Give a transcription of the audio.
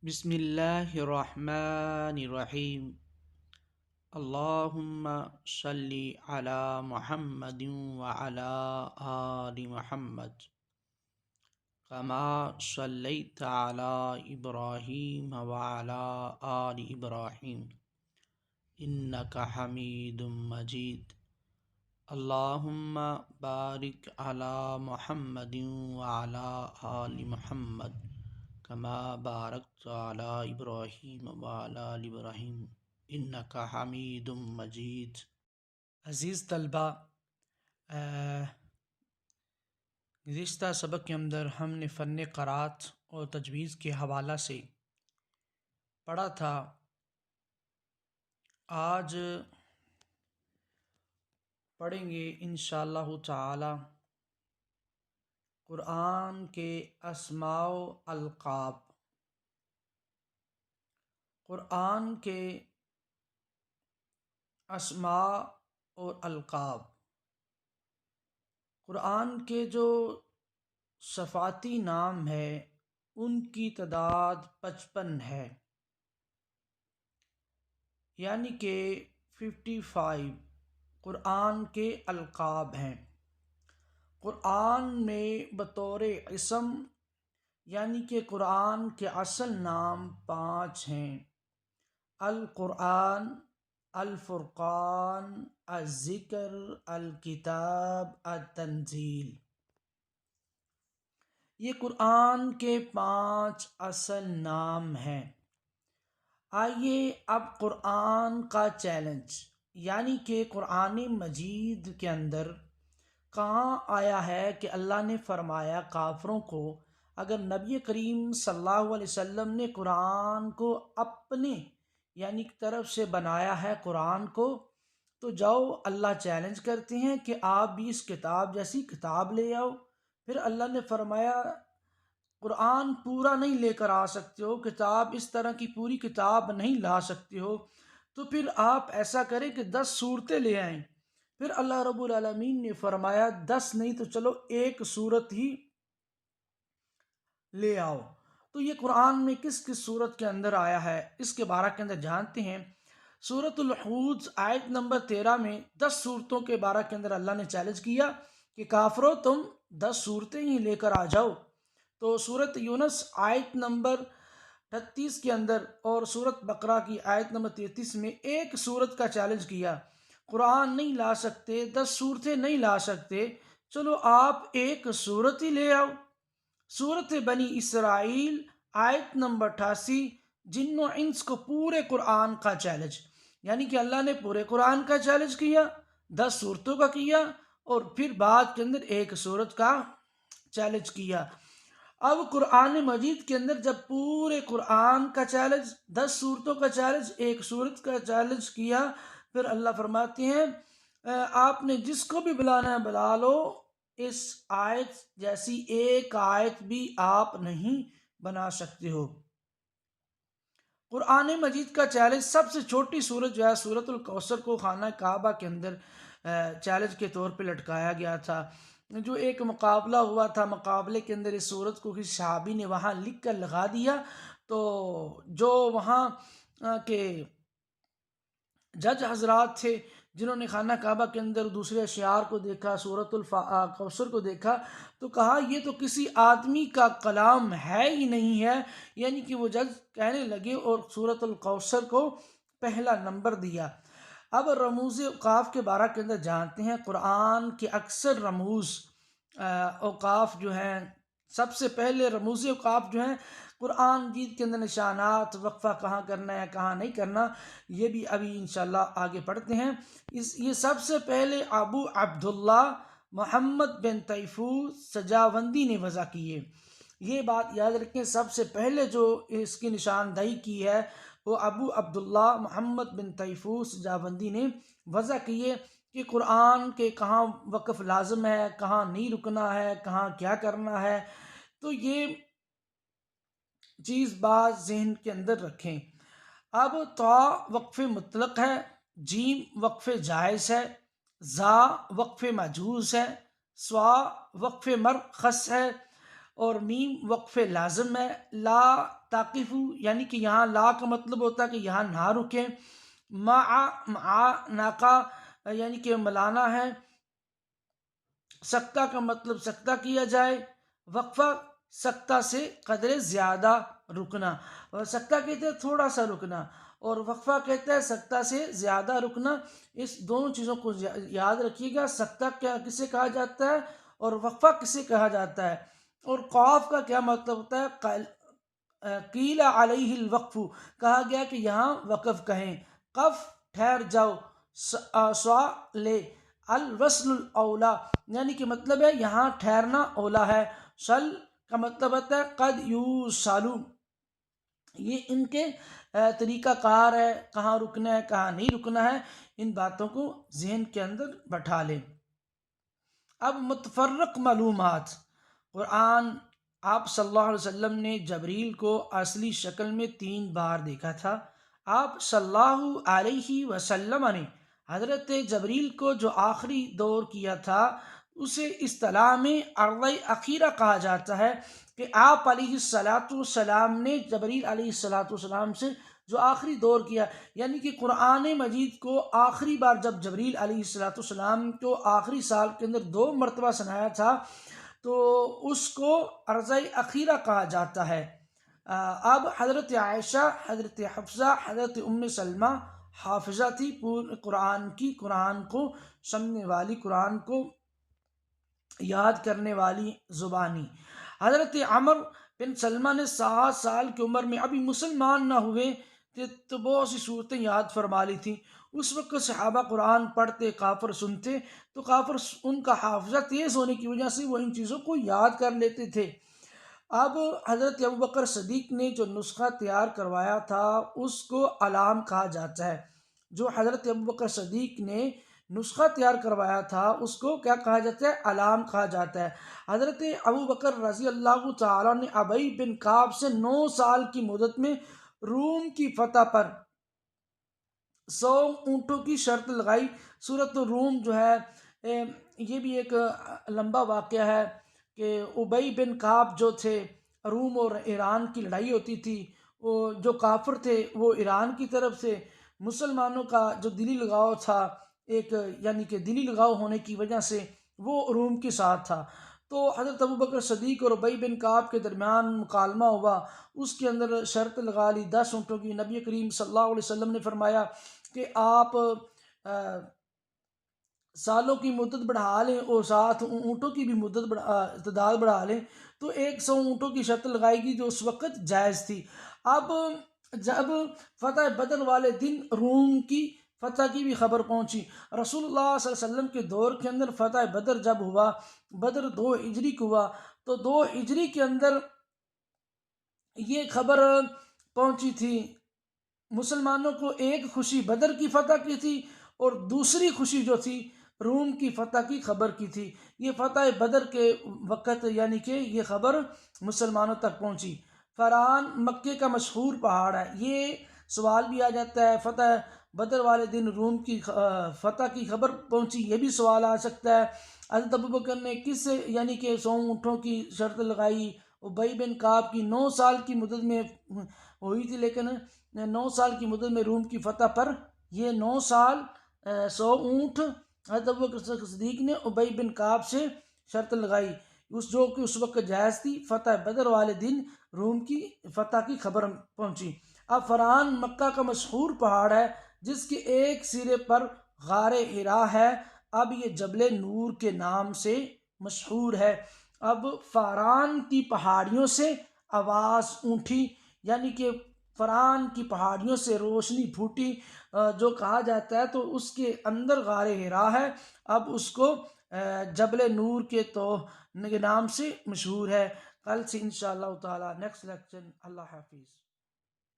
بسم اللہ الرحمن الرحیم اللہم صلی علی محمد وعلی آل محمد کما صلیت علی ابراہیم وعلی آل ابراہیم انک حمید مجید اللہم بارک علی محمد وعلی آل محمد کما بارکت علی ابراہیم وعلی آل ابراہیم انک حمید مجید۔ عزیز طلبہ، گزشتہ سبق کے اندر ہم نے فن قرات اور تجویز کے حوالہ سے پڑھا تھا۔ آج پڑھیں گے انشاءاللہ تعالی قرآن کے اسماء و القاب۔ قرآن کے اسماء اور القاب، قرآن کے جو صفاتی نام ہے ان کی تعداد 55 ہے، یعنی کہ 55 قرآن کے القاب ہیں۔ قرآن میں بطور اسم یعنی کہ قرآن کے اصل نام 5 ہیں: القرآن، الفرقان، الذکر، الکتاب، التنزیل۔ یہ قرآن کے 5 اصل نام ہیں۔ آئیے اب قرآن کا چیلنج، یعنی کہ قرآن مجید کے اندر کہاں آیا ہے کہ اللہ نے فرمایا کافروں کو اگر نبی کریم صلی اللہ علیہ وسلم نے قرآن کو اپنے یعنی طرف سے بنایا ہے قرآن کو، تو جاؤ، اللہ چیلنج کرتے ہیں کہ آپ بھی اس کتاب جیسی کتاب لے آؤ۔ پھر اللہ نے فرمایا قرآن پورا نہیں لے کر آ سکتے ہو، کتاب اس طرح کی پوری کتاب نہیں لا سکتے ہو، تو پھر آپ ایسا کریں کہ 10 صورتیں لے آئیں۔ پھر اللہ رب العالمین نے فرمایا 10 نہیں تو چلو 1 صورت ہی لے آؤ۔ تو یہ قرآن میں کس کس صورت کے اندر آیا ہے اس کے بارے کے اندر جانتے ہیں۔ سورۃ الحود آیت نمبر 13 میں 10 صورتوں کے بارے کے اندر اللہ نے چیلنج کیا کہ کافرو تم 10 صورتیں ہی لے کر آ جاؤ۔ تو سورۃ یونس آیت نمبر 38 کے اندر اور سورۃ بقرہ کی آیت نمبر 33 میں 1 صورت کا چیلنج کیا، قرآن نہیں لا سکتے، 10 صورتیں نہیں لا سکتے، چلو آپ 1 صورت ہی لے آؤ۔ سورۃ بنی اسرائیل آیت نمبر 88، جن و انس کو پورے قرآن کا چیلنج، یعنی کہ اللہ نے پورے قرآن کا چیلنج کیا، 10 صورتوں کا کیا، اور پھر بعد کے اندر 1 صورت کا چیلنج کیا۔ اب قرآن مجید کے اندر جب پورے قرآن کا چیلنج، 10 صورتوں کا چیلنج، 1 صورت کا چیلنج کیا، پھر اللہ فرماتے ہیں آپ نے جس کو بھی بلانا ہے بلا لو، اس آیت جیسی 1 آیت بھی آپ نہیں بنا سکتے ہو۔ قرآن مجید کا چیلنج سب سے چھوٹی سورت جو ہے سورۃ الکوثر کو خانہ کعبہ کے اندر چیلنج کے طور پہ لٹکایا گیا تھا۔ جو ایک مقابلہ ہوا تھا، مقابلے کے اندر اس سورت کو کسی صحابی نے وہاں لکھ کر لگا دیا، تو جو وہاں کے جج حضرات تھے جنہوں نے خانہ کعبہ کے اندر دوسرے اشعار کو دیکھا، سورۃ الکوثر کو دیکھا، تو کہا یہ تو کسی آدمی کا کلام ہے ہی نہیں ہے، یعنی کہ وہ جج کہنے لگے اور سورۃ الکوثر کو پہلا نمبر دیا۔ اب رموز اوقاف کے بارے کے اندر جانتے ہیں۔ قرآن کے اکثر رموز اوقاف جو ہیں، سب سے پہلے رموز اوقاف جو ہیں قرآن مجید کے اندر نشانات، وقفہ کہاں کرنا ہے کہاں نہیں کرنا، یہ بھی ابھی انشاءاللہ آگے پڑھتے ہیں۔ یہ سب سے پہلے ابو عبداللہ محمد بن تیفور سجاوندی نے وضع کیے۔ یہ بات یاد رکھیں، سب سے پہلے جو اس کی نشاندہی کی ہے وہ ابو عبداللہ محمد بن تیفور سجاوندی نے وضع کیے کہ قرآن کے کہاں وقف لازم ہے، کہاں نہیں رکنا ہے، کہاں کیا کرنا ہے۔ تو یہ چیز بات ذہن کے اندر رکھیں۔ اب طا وقف مطلق ہے، جیم وقف جائز ہے، زا وقف مجوز ہے، سوا وقف مرخص ہے، اور میم وقف لازم ہے، لا تاقف یعنی کہ یہاں لا کا مطلب ہوتا ہے کہ یہاں نہ رکیں، مع ناکا یعنی کہ ملانا ہے، سکتہ کا مطلب سکتہ کیا جائے، وقفہ سکتہ سے قدر زیادہ رکنا، اور سکتہ کہتے ہیں تھوڑا سا رکنا، اور وقفہ کہتا ہے سکتہ سے زیادہ رکنا۔ اس دونوں چیزوں کو یاد رکھیے گا، سکتہ کیا کسے کہا جاتا ہے اور وقفہ کسے کہا جاتا ہے، اور قاف کا کیا مطلب ہوتا ہے۔ قیل علیہ الوقف، کہا گیا کہ یہاں وقف کہیں، قف ٹھہر جاؤ، سوا لے، الوصل الاولا یعنی کہ مطلب ہے یہاں ٹھہرنا اولا ہے، شل کا مطلب ہوتا ہے قد یوصلو، یہ ان کے طریقہ کار ہے، کہاں رکنا ہے کہاں نہیں رکنا ہے، ان باتوں کو ذہن کے اندر بٹھا لیں۔ اب متفرق معلومات، قرآن آپ صلی اللہ علیہ وسلم نے جبریل کو اصلی شکل میں 3 بار دیکھا تھا۔ آپ صلی اللہ علیہ وسلم نے حضرت جبریل کو جو آخری دور کیا تھا اسے اصطلاح میں عرض اخیرہ کہا جاتا ہے، کہ آپ علیہ السلام نے جبریل علیہ السلام سے جو آخری دور کیا، یعنی کہ قرآن مجید کو آخری بار جب جبریل علیہ السلام کو آخری سال کے اندر 2 مرتبہ سنایا تھا تو اس کو عرض اخیرہ کہا جاتا ہے۔ اب حضرت عائشہ، حضرت حفصہ، حضرت ام سلمہ حافظہ تھی پورے قرآن کو سمجھنے والی، قرآن کو یاد کرنے والی زبانی۔ حضرت عمر بن سلمہ نے 7 سال کی عمر میں ابھی مسلمان نہ ہوئے تھے تو بہت سی صورتیں یاد فرما لی تھیں۔ اس وقت صحابہ قرآن پڑھتے، کافر سنتے تو کافر ان کا حافظہ تیز ہونے کی وجہ سے وہ ان چیزوں کو یاد کر لیتے تھے۔ اب حضرت ابوبکر صدیق نے جو نسخہ تیار کروایا تھا اس کو علام کہا جاتا ہے۔ جو حضرت ابوبکر صدیق نے نسخہ تیار کروایا تھا اس کو کیا کہا جاتا ہے؟ علام کہا جاتا ہے۔ حضرت ابوبکر رضی اللہ تعالیٰ نے ابی بن کعب سے 9 سال کی مدت میں روم کی فتح پر 100 اونٹوں کی شرط لگائی۔ سورۃ الروم جو ہے یہ بھی ایک لمبا واقعہ ہے کہ ابی بن کعب جو تھے، روم اور ایران کی لڑائی ہوتی تھی، وہ جو کافر تھے وہ ایران کی طرف سے، مسلمانوں کا جو دلی لگاؤ تھا ایک، یعنی کہ دلی لگاؤ ہونے کی وجہ سے وہ روم کے ساتھ تھا، تو حضرت ابوبکر صدیق اور ابی بن کعب کے درمیان مکالمہ ہوا، اس کے اندر شرط لگا لی 10 اونٹوں کی۔ نبی کریم صلی اللہ علیہ وسلم نے فرمایا کہ آپ سالوں کی مدت بڑھا لیں اور ساتھ اونٹوں کی بھی مدت تعداد بڑھا لیں، تو 100 اونٹوں کی شرط لگائی گئی جو اس وقت جائز تھی۔ اب جب فتح بدر والے دن روم کی فتح کی بھی خبر پہنچی، رسول اللہ صلی اللہ علیہ وسلم کے دور کے اندر فتح بدر جب ہوا، بدر 2 ہجری کو ہوا، تو 2 ہجری کے اندر یہ خبر پہنچی تھی مسلمانوں کو، ایک خوشی بدر کی فتح کی تھی اور دوسری خوشی جو تھی روم کی فتح کی خبر کی تھی۔ یہ فتح بدر کے وقت یعنی کہ یہ خبر مسلمانوں تک پہنچی۔ فران مکے کا مشہور پہاڑ ہے، یہ سوال بھی آ جاتا ہے، فتح بدر والے دن روم کی فتح کی خبر پہنچی، یہ بھی سوال آ سکتا ہے۔ حضرت ابوبکر نے کس یعنی کہ 100 اونٹوں کی شرط لگائی، ابی بن کعب کی 9 سال کی مدت میں ہوئی تھی، لیکن 9 سال کی مدت میں روم کی فتح پر یہ 9 سال 100 اونٹ حضرت ابوبکر صدیق نے ابی بن کعب سے شرط لگائی، جو کہ اس وقت جائز تھی۔ فتح بدر والے دن روم کی فتح کی خبر پہنچی۔ اب فران مکہ کا مشہور پہاڑ ہے جس کے ایک سرے پر غار حرا ہے، اب یہ جبل نور کے نام سے مشہور ہے۔ اب فاران کی پہاڑیوں سے آواز اونٹھی، یعنی کہ فران کی پہاڑیوں سے روشنی پھوٹی جو کہا جاتا ہے، تو اس کے اندر غار حرا ہے، اب اس کو جبل نور کے نام سے مشہور ہے۔ کل سے انشاءاللہ تعالی نیکسٹ لیکچر۔ اللہ حافظ۔